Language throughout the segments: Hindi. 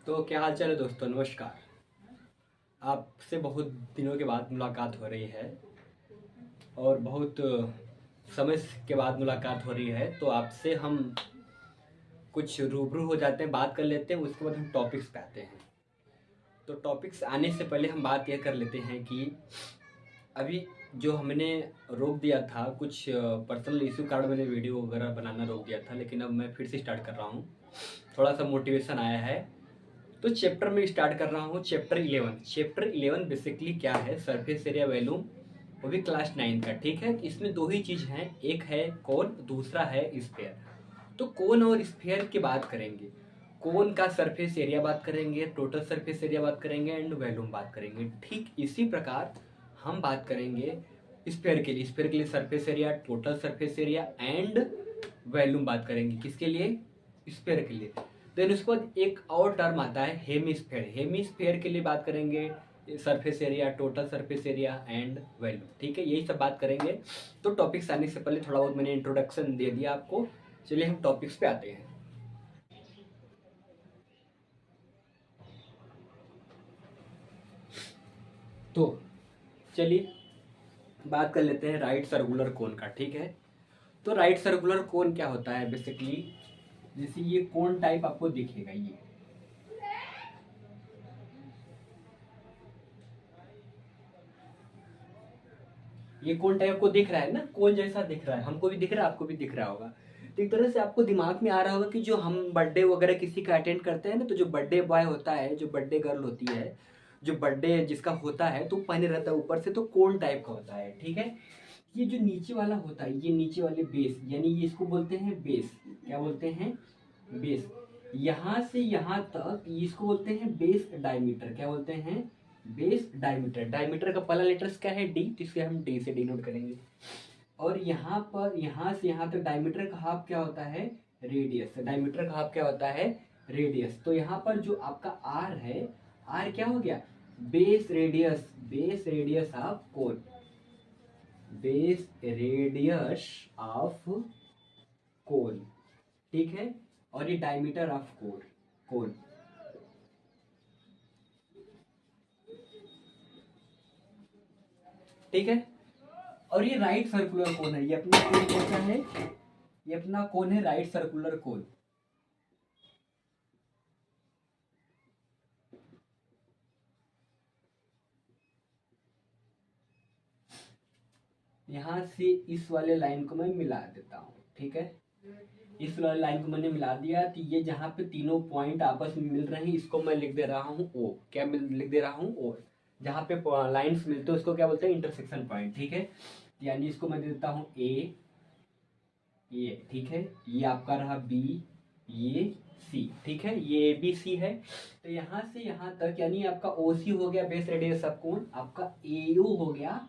तो क्या हाल चाल है दोस्तों। नमस्कार। आपसे बहुत दिनों के बाद मुलाकात हो रही है और बहुत समय के बाद मुलाकात हो रही है। तो आपसे हम कुछ रूबरू हो जाते हैं, बात कर लेते हैं, उसके बाद हम टॉपिक्स पे आते हैं। तो टॉपिक्स आने से पहले हम बात यह कर लेते हैं कि अभी जो हमने रोक दिया था, कुछ पर्सनल इशू कारण मैंने वीडियो वगैरह बनाना रोक दिया था, लेकिन अब मैं फिर से स्टार्ट कर रहा हूँ। थोड़ा सा मोटिवेशन आया है तो चैप्टर में स्टार्ट कर रहा हूँ। चैप्टर 11 बेसिकली क्या है, सरफेस एरिया वैल्यूम, वो भी क्लास 9 का। ठीक है, इसमें दो ही चीज़ हैं, एक है कोन, दूसरा है स्फेयर। तो कोन और स्फेयर की बात करेंगे। कोन का सरफेस एरिया बात करेंगे, टोटल सरफेस एरिया बात करेंगे एंड वैल्यूम बात करेंगे। ठीक इसी प्रकार हम बात करेंगे स्फेयर के लिए surface area, total surface area and volume बात करेंगे। किसके लिए? स्फेयर के लिए। देन उसके बाद एक और टर्म आता है हेमीस्फेयर। हेमीस्फेयर के लिए बात करेंगे surface area, total surface area and volume. ठीक है, यही सब बात करेंगे। तो टॉपिक्स आने से पहले थोड़ा बहुत मैंने इंट्रोडक्शन दे दिया आपको। चलिए हम टॉपिक्स पे आते हैं। तो चलिए बात कर लेते हैं राइट सर्कुलर कोन का। ठीक है, तो राइट सर्कुलर कोन क्या होता है बेसिकली, जैसे ये कोन टाइप आपको दिखेगा, ये कोन टाइप आपको दिख रहा है ना, कोन जैसा दिख रहा है, हमको भी दिख रहा है, आपको भी दिख रहा होगा। तो एक तरह से आपको दिमाग में आ रहा होगा कि जो हम बर्थडे वगैरह किसी का अटेंड करते हैं ना, तो जो बर्थडे बॉय होता है, जो बर्थडे गर्ल होती है, जो बर्थडे जिसका होता है, तो पहने रहता है ऊपर से, तो कोन टाइप का होता है। ठीक है, ये जो नीचे वाला होता है, ये नीचे वाले बेस, यानी ये इसको बोलते हैं बेस। क्या बोलते हैं? बेस। यहाँ से यहाँ तक इसको बोलते हैं बेस डायमीटर। क्या बोलते हैं? Base diameter. डायमीटर का पहला लेटर्स क्या है? डी, जिसके हम डी से डिनोट करेंगे। और यहाँ पर यहाँ से यहाँ तक डायमीटर का हाफ क्या होता है? रेडियस। डायमीटर का हाफ क्या होता है? रेडियस। तो यहाँ पर जो आपका आर है, आर क्या हो गया? Base radius. Base radius of cone. Base radius of cone. ठीक है, और ये डायमीटर ऑफ कोन। कोन। ठीक है, और ये राइट सर्कुलर कोन है। ये अपना कोन कैसा है? ये अपना कोन है राइट सर्कुलर कोन। यहां से इस वाले लाइन को मैं मिला देता हूं। ठीक है, इस वाले लाइन को मैंने मिला दिया, तो ये जहां पे तीनों पॉइंट आपस में मिल रहे हैं, इसको मैं लिख दे रहा हूं ओ। क्या लिख दे रहा हूं? ओ। जहां पे लाइंस मिलते हैं उसको क्या बोलते हैं? Intersection point. ठीक है, यानी इसको मैं दे देता हूं ए, ये। ठीक है, ये आपका रहा बी, ये सी। ठीक है, ये ए बी सी है। तो यहाँ से यहाँ तक यानी आपका ओ सी हो गया बेस रेडियस ऑफ कोन, आपका ए यू हो गया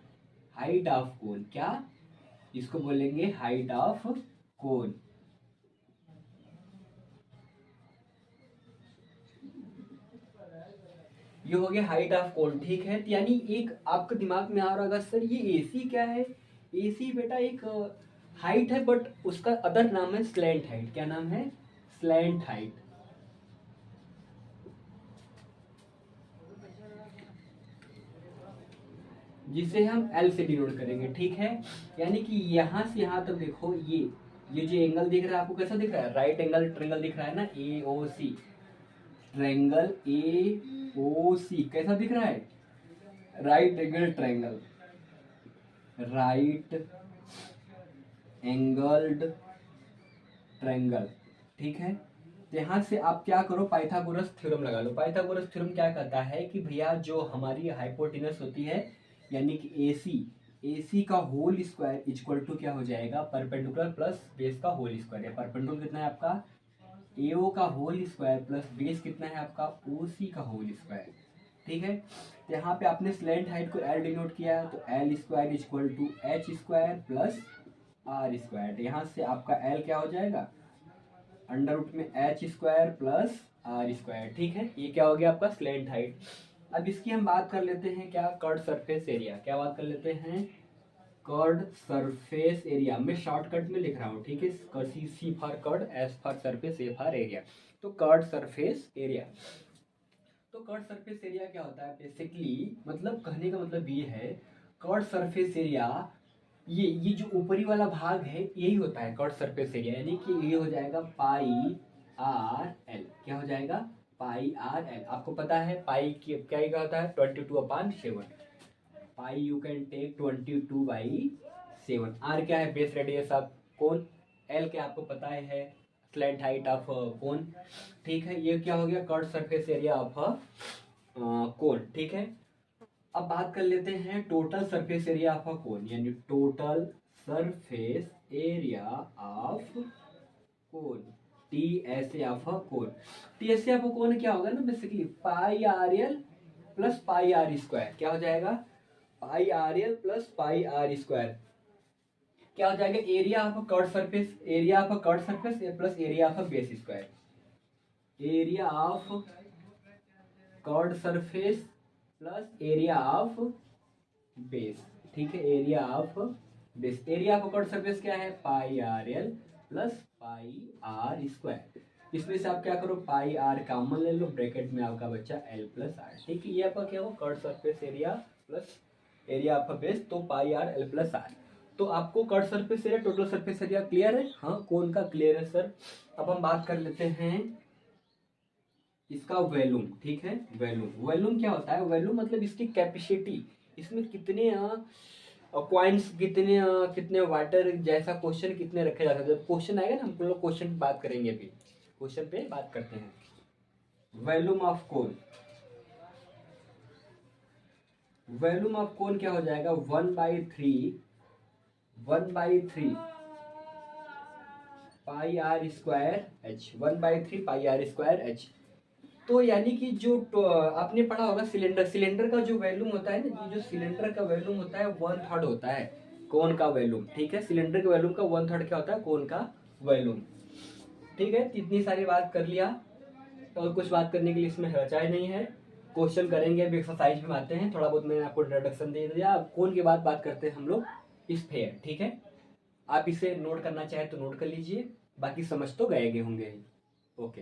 हाइट ऑफ कोन। क्या? इसको बोलेंगे हाइट ऑफ कोन। ये हो गया हाइट ऑफ कोन। ठीक है, तो यानी एक आपके दिमाग में आ रहा होगा, सर ये एसी क्या है? एसी बेटा एक हाइट है, बट उसका अदर नाम है स्लैंट हाइट। क्या नाम है? Slant height. जिसे हम एल से डिनोट करेंगे। ठीक है, यानी कि यहां से यहां तक देखो, ये जो एंगल दिख रहा है आपको, कैसा दिख रहा है? राइट एंगल ट्रेंगल दिख रहा है ना, ए ओ सी। ट्रेंगल ए ओ सी कैसा दिख रहा है? Right angle triangle. Right angled triangle. ठीक है, तो यहाँ से आप क्या करो, पाइथागोरस थ्योरम लगा लो। पाइथागोरस थ्योरम क्या कहता है कि भैया जो हमारी हाइपोटेनस होती है, यानी कि ए सी का होल स्क्वायर इक्वल टू क्या हो जाएगा? परपेंडिकुलर प्लस बेस का होल स्क्वायर। है परपेंडिकुलर कितना है आपका? ए ओ का होल स्क्वायर प्लस बेस कितना है आपका? ओ सी का होल स्क्वायर। ठीक है, तो यहाँ पे आपने स्लैंट हाइट को एल डिनोट किया, तो L square equal to H square plus R square. यहाँ से आपका एल क्या हो जाएगा? अंडर रूट में H square plus R square. ठीक है, ये क्या हो गया आपका? Slant height. अब इसकी हम बात कर लेते हैं क्या? Curved surface area. क्या बात कर लेते हैं? Curved surface area. मैं शॉर्टकट में लिख रहा हूँ। ठीक है, C for curved, S for surface, A for area. तो कर्ड सरफेस एरिया। तो कर्व सरफेस एरिया क्या होता है बेसिकली, मतलब कहने का मतलब ये है कर्व सरफेस एरिया, ये जो ऊपरी वाला भाग है यही होता है कर्व सरफेस एरिया, यानी कि ये हो जाएगा पाई आर एल। क्या हो जाएगा? Pi r l. आपको पता है पाई क्या होता है? 22/7। Pi you can take 22/7। R क्या है? Base radius of cone. L क्या आपको पता है? Slant height of cone. ठीक है, ये क्या हो गया? Curve surface area of cone. ठीक है, अब बात कर लेते हैं total surface area of a cone, यानी total surface area of cone, T S A of a cone. T S A of a cone क्या होगा ना basically pi r l plus pi are square. क्या हो जाएगा? Pi r l plus pi are square. क्या हो जाएगा? Area of a curve surface, area of a curve surface plus area of a base square. Area of curve surface plus area of base. ठीक है, area of base. Area of curve surface क्या है? Pi r l plus pi are square. इसमें से आप क्या करो? पाई आर कॉमन ले लो, ब्रैकेट में आपका बच्चा एल प्लस आर। ठीक है, ये आपका क्या हो? Curve surface area plus area of base, तो पाई आर एल प्लस आर। तो आपको curve surface area total surface area clear है? हाँ, कौन का क्लियर है सर? अब हम बात कर लेते हैं इसका वॉल्यूम। ठीक है, वॉल्यूम, वॉल्यूम क्या होता है? वॉल्यूम मतलब इसकी कैपेसिटी, इसमें कितने कॉइन्स, कितने वाटर जैसा क्वेश्चन कितने रखे जाते हैं। जब क्वेश्चन आएगा ना, हम लोग क्वेश्चन पे बात करेंगे, अभी क्वेश्चन पे बात करते हैं। Volume of cone, volume of cone क्या हो जाएगा? 1/3 pi are square h, 1/3 pi are square h. तो यानी कि जो आपने पढ़ा होगा सिलेंडर, सिलेंडर का जो वॉल्यूम होता है ना, ये जो सिलेंडर का वॉल्यूम होता है 1/3 होता है कोन का वॉल्यूम। ठीक है, सिलेंडर के वॉल्यूम का 1/3 क्या होता है? कोन का वॉल्यूम। ठीक है, इतनी सारी बात कर लिया, और कुछ बात करने के लिए इसमें हर्चाई नहीं है। क्वेश्चन करेंगे, अभी एक्सरसाइज में आते हैं। थोड़ा बहुत मैंने आपको इंट्रोडक्शन दे दिया। अब कोन के बाद बात करते हैं हम लोग स्फेयर। ठीक है, आप इसे नोट करना चाहे तो नोट कर लीजिए, बाकी समझ तो गए होंगे। ओके,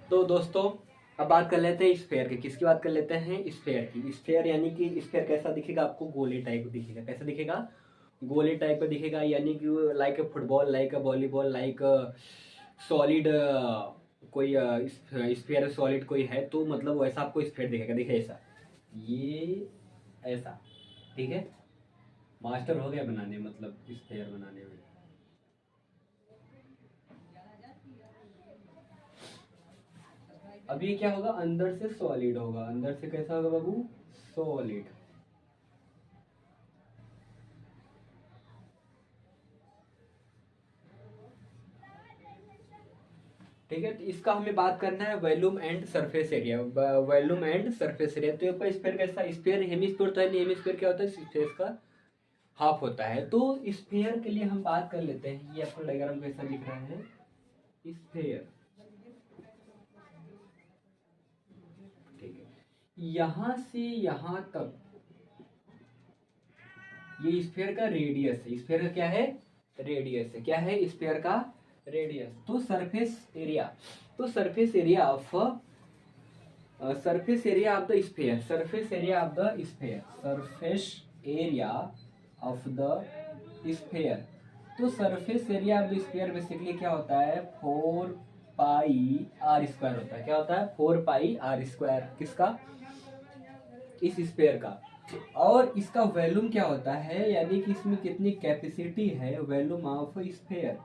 तो दोस्तों अब बात कर लेते हैं स्फेयर की। किसकी बात कर लेते हैं? स्फेयर की। स्फेयर यानी कि स्फेयर कैसा दिखेगा आपको? गोले टाइप दिखेगा। कैसा दिखेगा? गोले टाइप का दिखेगा, यानी कि like a football, like a volleyball, like solid, कोई स्फेयर सॉलिड कोई है तो मतलब वैसा आपको स्फेयर दिखेगा। देखिए ऐसा, ये ऐसा। ठीक है, मास्टर हो गया बनाने, मतलब स्फेयर बनाने में। अब ये क्या होगा? अंदर से सॉलिड होगा। अंदर से कैसा होगा बाबू? सॉलिड। ठीक है, तो इसका हमें बात करना है volume and surface area. Volume and surface area, तो ये स्फीयर कैसा? स्फीयर हेमिस्फीयर तो है नहीं, हेमिस्फीयर क्या होता है? स्पेस का हाफ होता है। तो स्फीयर के लिए हम बात कर लेते हैं। ये आपको डायग्राम कैसा दिख रहा है? स्फीयर। ठीक है, यहां से यहां तक ये स्फीयर का रेडियस है। स्फीयर का क्या है? रेडियस है। क्या है? स्फीयर का रेडियस। तो सरफेस एरिया, तो surface area of surface area of the sphere, surface area of the sphere, surface area of the sphere. तो surface area of the sphere basically क्या होता है? 4πr² होता है। क्या होता है? 4πr²। किसका? इस स्फीयर का। और इसका वॉल्यूम क्या होता है, यानी कि इसमें कितनी कैपेसिटी है? Volume of sphere,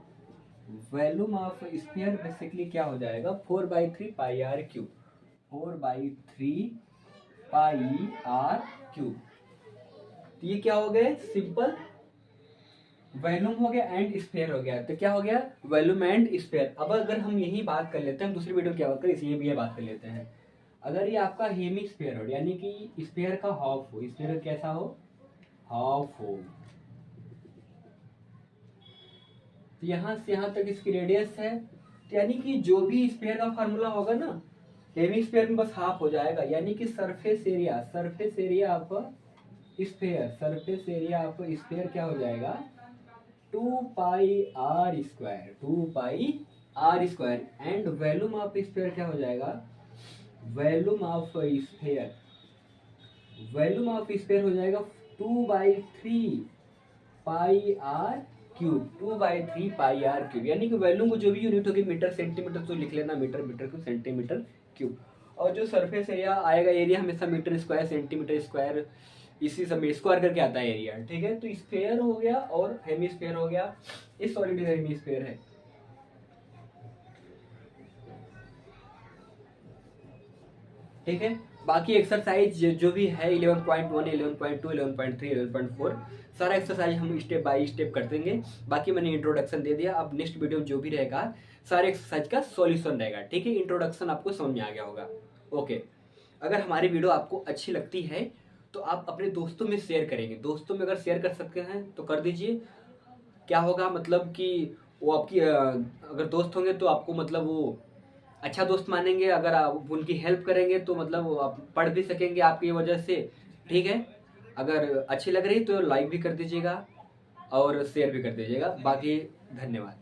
volume of sphere basically क्या हो जाएगा? 4/3 πr³। 4/3 πr³। तो ये क्या हो गए? सिंपल वॉल्यूम हो गया एंड स्फीयर हो गया। तो क्या हो गया? Volume and sphere. अब अगर हम यही बात कर लेते हैं, हम दूसरी वीडियो क्या बात करें, इसलिए भी ये बात कर लेते हैं। अगर ये आपका हेमिस्फीयर हो, यानी कि स्फीयर का हाफ हो, स्फीयर कैसा हो? हाफ हो। तो यहाँ से यहाँ तक इसकी रेडियस है, तो यानी कि जो भी स्फीयर का फार्मूला होगा ना, हेमिस्फीयर में बस हाफ हो जाएगा। यानी कि surface area, surface area of sphere, surface area of sphere क्या हो जाएगा 2πr², 2πr²। And volume of sphere क्या हो जाएगा, volume of sphere, volume of sphere हो जाएगा 2/3πr³, 2/3πr³। यानी कि वॉल्यूम को जो भी यूनिट होगी मीटर सेंटीमीटर तो लिख लेना, metre metre cube centimetre cube. और जो सरफेस एरिया आएगा, एरिया हमेशा मीटर स्क्वायर सेंटीमीटर स्क्वायर इसी सब में स्क्वायर करके आता है एरिया, ठीक है। तो स्फेयर हो गया और हेमिस्फेयर हो गया, इस सॉलिड हेमिस्फेयर है। ठीक है, बाकी एक्सरसाइज जो भी है 11.1, 11.2, 11.3, 11.4 सारा एक्सरसाइज हम स्टेप बाय स्टेप कर देंगे। बाकी मैंने इंट्रोडक्शन दे दिया, अब नेक्स्ट वीडियो में जो भी रहेगा सारे एक्सरसाइज का सॉल्यूशन रहेगा, ठीक है। इंट्रोडक्शन आपको समझ में आ गया होगा, ओके। अगर हमारी वीडियो आपको अच्छी लगती है तो आप अपने दोस्तों में शेयर करेंगे, दोस्तों में अगर शेयर कर सकते हैं तो कर दीजिए। क्या होगा मतलब कि वो आपकी अगर दोस्त होंगे तो आपको मतलब वो अच्छा दोस्त मानेंगे, अगर आप उनकी हेल्प करेंगे तो मतलब आप पढ़ भी सकेंगे आपकी वजह से, ठीक है। अगर अच्छी लग रही तो लाइक भी कर दीजिएगा और शेयर भी कर दीजिएगा। बाकी धन्यवाद।